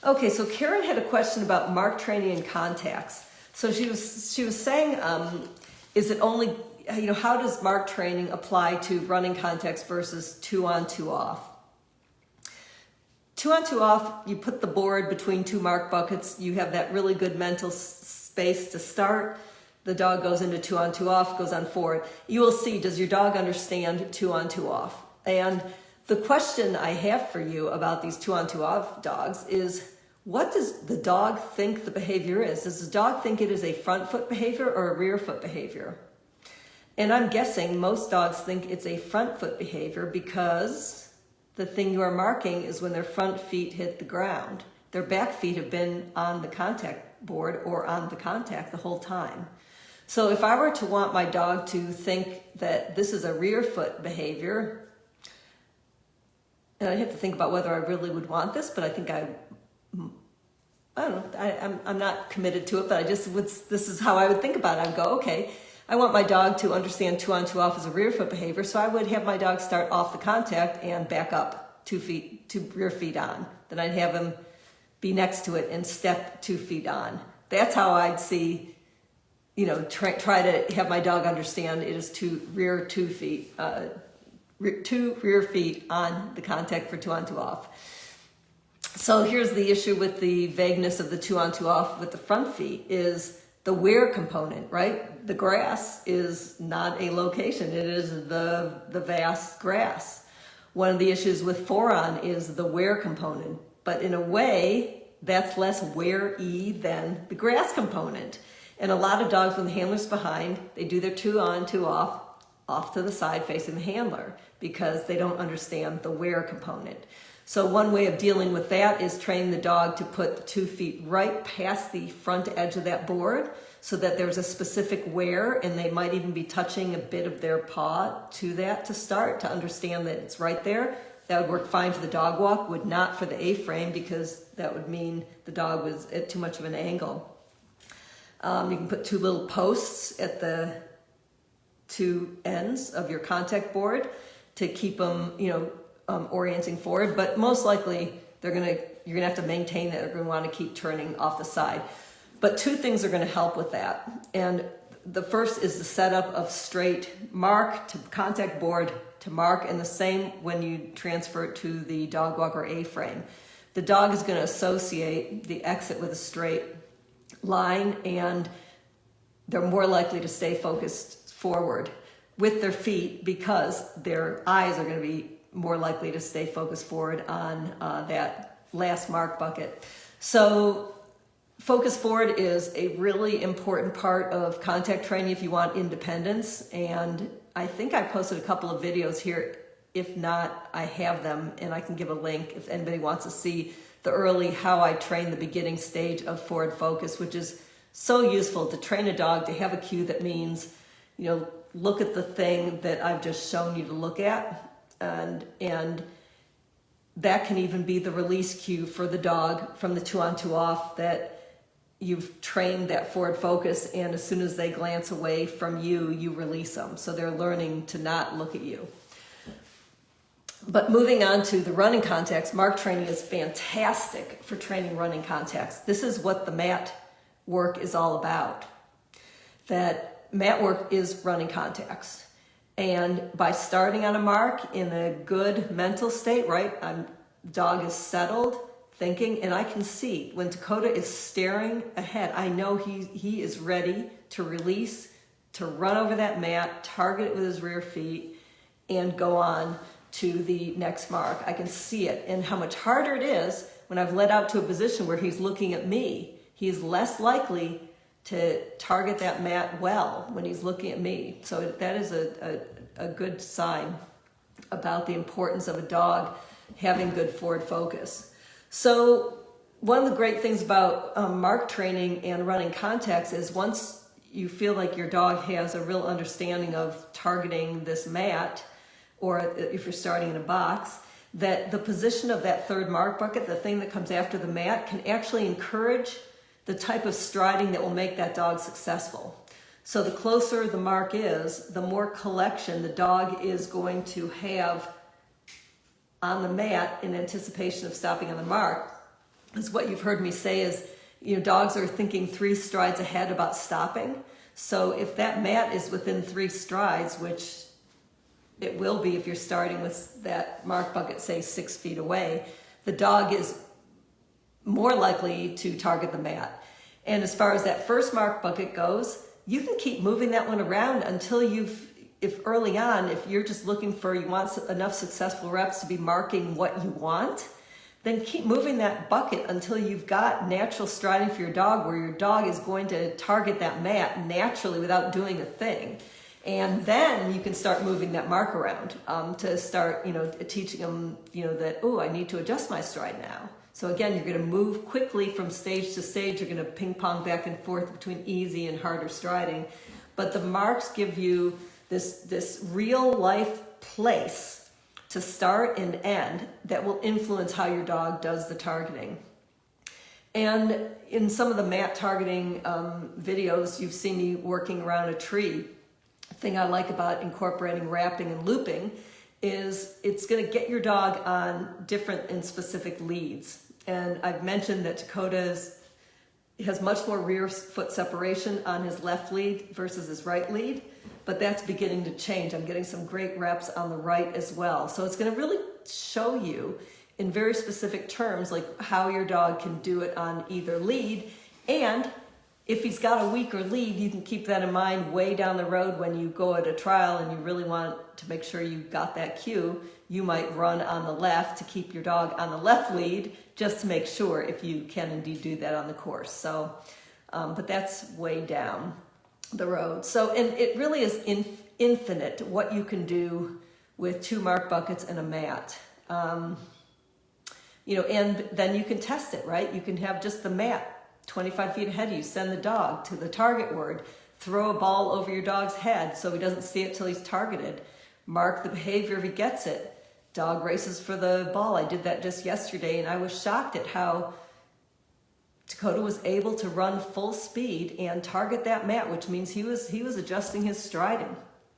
Okay, so Karen had a question about mark training and contacts. So she was saying, is it only, how does mark training apply to running contacts versus 2 on, 2 off? 2 on, 2 off, you put the board between 2 mark buckets. You have that really good mental space to start. The dog goes into 2 on, 2 off, goes on forward. You will see, does your dog understand 2 on, 2 off? And the question I have for you about these 2 on, 2 off dogs is, what does the dog think the behavior is? Does the dog think it is a front foot behavior or a rear foot behavior? And I'm guessing most dogs think it's a front foot behavior because the thing you are marking is when their front feet hit the ground. Their back feet have been on the contact board or on the contact the whole time. So if I were to want my dog to think that this is a rear foot behavior, and I'd have to think about whether I really would want this, but I think I don't know, I'm not committed to it, but this is how I would think about it. I'd go, okay, I want my dog to understand 2 on, 2 off as a rear foot behavior, so I would have my dog start off the contact and back up 2 rear feet on. Then I'd have him be next to it and step 2 feet on. That's how I'd see, try to have my dog understand it is 2 rear feet on the contact for 2 on, 2 off. So here's the issue with the vagueness of the 2 on, 2 off with the front feet is the where component, right? The grass is not a location. It is the vast grass. One of the issues with 4 on is the where component, but in a way that's less where-y than the grass component. And a lot of dogs when the handler's behind, they do their 2 on, 2 off to the side facing the handler because they don't understand the where component. So one way of dealing with that is training the dog to put the 2 feet right past the front edge of that board so that there's a specific where, and they might even be touching a bit of their paw to that to start, to understand that it's right there. That would work fine for the dog walk, would not for the A-frame because that would mean the dog was at too much of an angle. You can put 2 little posts at the 2 ends of your contact board to keep them, orienting forward, but most likely you're gonna have to maintain that. They're gonna want to keep turning off the side. But 2 things are going to help with that. And the first is the setup of straight mark to contact board to mark, and the same when you transfer it to the dog walk or A-frame. The dog is going to associate the exit with a straight line, and they're more likely to stay focused forward with their feet because their eyes are going to be more likely to stay focused forward on that last mark bucket. So focus forward is a really important part of contact training if you want independence. And I think I posted a couple of videos here. If not, I have them and I can give a link if anybody wants to see the early how I train the beginning stage of forward focus, which is so useful to train a dog to have a cue that means, look at the thing that I've just shown you to look at. And that can even be the release cue for the dog from the 2 on, 2 off, that you've trained that forward focus, and as soon as they glance away from you, you release them. So they're learning to not look at you. But moving on to the running contacts, mark training is fantastic for training running contacts. This is what the mat work is all about. That mat work is running contacts. And by starting on a mark in a good mental state, right? Dog is settled, thinking, and I can see when Dakota is staring ahead, I know he is ready to release, to run over that mat, target it with his rear feet, and go on to the next mark. I can see it, and how much harder it is when I've led out to a position where he's looking at me. He's less likely to target that mat well when he's looking at me. So that is a good sign about the importance of a dog having good forward focus. So one of the great things about mark training and running contacts is once you feel like your dog has a real understanding of targeting this mat, or if you're starting in a box, that the position of that 3rd mark bucket, the thing that comes after the mat, can actually encourage the type of striding that will make that dog successful. So the closer the mark is, the more collection the dog is going to have on the mat in anticipation of stopping on the mark. is what you've heard me say is, dogs are thinking 3 strides ahead about stopping. So if that mat is within 3 strides, which it will be if you're starting with that mark bucket, say 6 feet away, the dog is more likely to target the mat. And as far as that first mark bucket goes, you can keep moving that one around until if early on, if you're just looking for, you want enough successful reps to be marking what you want, then keep moving that bucket until you've got natural striding for your dog, where your dog is going to target that mat naturally without doing a thing. And then you can start moving that mark around to start, teaching them, that, oh, I need to adjust my stride now. So again, you're going to move quickly from stage to stage. You're going to ping pong back and forth between easy and harder striding. But the marks give you this real life place to start and end that will influence how your dog does the targeting. And in some of the mat targeting videos, you've seen me working around a tree. The thing I like about incorporating wrapping and looping is it's going to get your dog on different and specific leads. And I've mentioned that Dakota has much more rear foot separation on his left lead versus his right lead, but that's beginning to change. I'm getting some great reps on the right as well. So it's going to really show you in very specific terms like how your dog can do it on either lead. And if he's got a weaker lead, you can keep that in mind way down the road when you go at a trial and you really want to make sure you got that cue. You might run on the left to keep your dog on the left lead, just to make sure if you can indeed do that on the course. So, but that's way down the road. So, and it really is infinite what you can do with 2 mark buckets and a mat. And then you can test it, right? You can have just the mat 25 feet ahead of you, send the dog to the target word, throw a ball over your dog's head so he doesn't see it till he's targeted, mark the behavior if he gets it. Dog races for the ball. I did that just yesterday, and I was shocked at how Dakota was able to run full speed and target that mat, which means he was adjusting his striding.